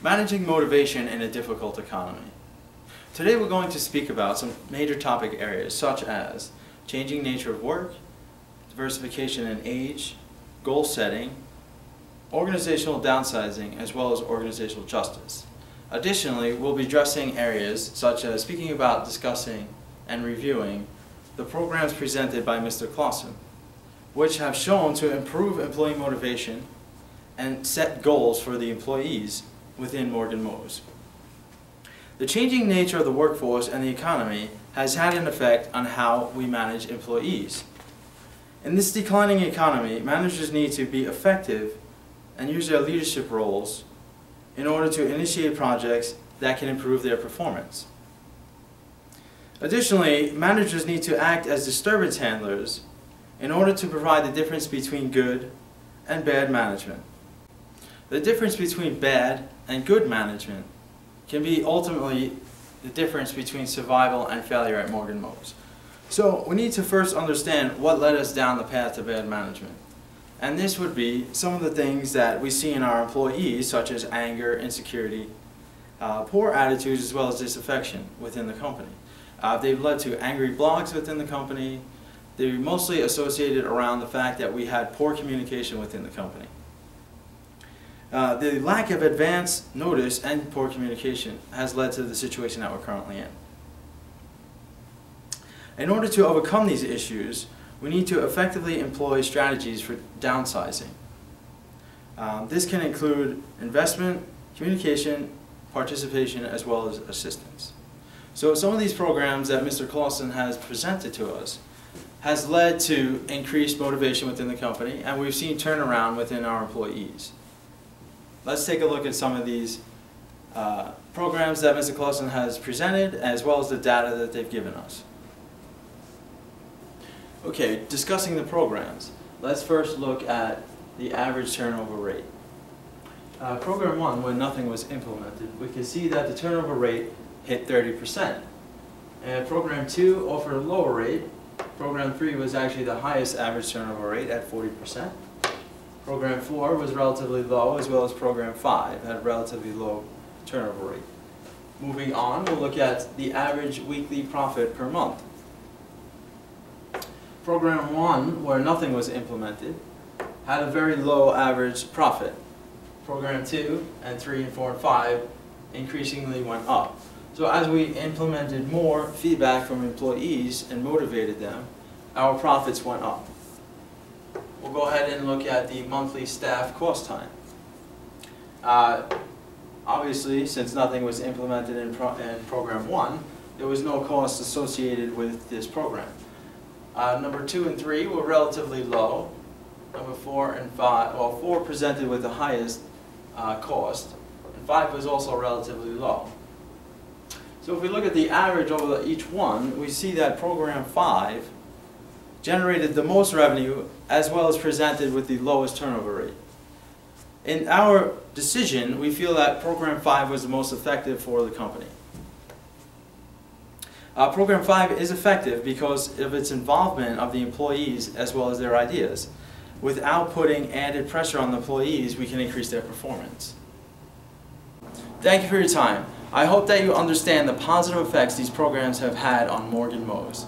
Managing motivation in a difficult economy. Today we're going to speak about some major topic areas such as changing nature of work, diversification in age, goal setting, organizational downsizing, as well as organizational justice. Additionally, we'll be addressing areas such as speaking about, discussing, and reviewing the programs presented by Mr. Clausen, which have shown to improve employee motivation and set goals for the employees within Morgan Mose. The changing nature of the workforce and the economy has had an effect on how we manage employees. In this declining economy, managers need to be effective and use their leadership roles in order to initiate projects that can improve their performance. Additionally, managers need to act as disturbance handlers in order to provide the difference between good and bad management. The difference between bad and good management can be ultimately the difference between survival and failure at Morgan Mose. So we need to first understand what led us down the path to bad management. And this would be some of the things that we see in our employees, such as anger, insecurity, poor attitudes, as well as disaffection within the company. They've led to angry blogs within the company. They're mostly associated around the fact that we had poor communication within the company. The lack of advance notice and poor communication has led to the situation that we're currently in. In order to overcome these issues, we need to effectively employ strategies for downsizing. This can include investment, communication, participation, as well as assistance. So some of these programs that Mr. Clausen has presented to us has led to increased motivation within the company, and we've seen turnaround within our employees. Let's take a look at some of these programs that Mr. Clausen has presented, as well as the data that they've given us. Okay, discussing the programs, let's first look at the average turnover rate. Program 1, when nothing was implemented, we can see that the turnover rate hit 30%. And Program 2 offered a lower rate. Program 3 was actually the highest average turnover rate at 40%. Program 4 was relatively low, as well as Program 5 had a relatively low turnover rate. Moving on, we'll look at the average weekly profit per month. Program 1, where nothing was implemented, had a very low average profit. Program 2 and 3 and 4 and 5 increasingly went up. So as we implemented more feedback from employees and motivated them, our profits went up. We'll go ahead and look at the monthly staff cost time. Obviously, since nothing was implemented in Program 1, there was no cost associated with this program. Number 2 and 3 were relatively low. Number 4 and 5, well, 4 presented with the highest cost, and 5 was also relatively low. So if we look at the average over each one, we see that Program 5 generated the most revenue, as well as presented with the lowest turnover rate. In our decision, we feel that Program 5 was the most effective for the company. Program 5 is effective because of its involvement of the employees as well as their ideas. Without putting added pressure on the employees, we can increase their performance. Thank you for your time. I hope that you understand the positive effects these programs have had on Morgan Mose.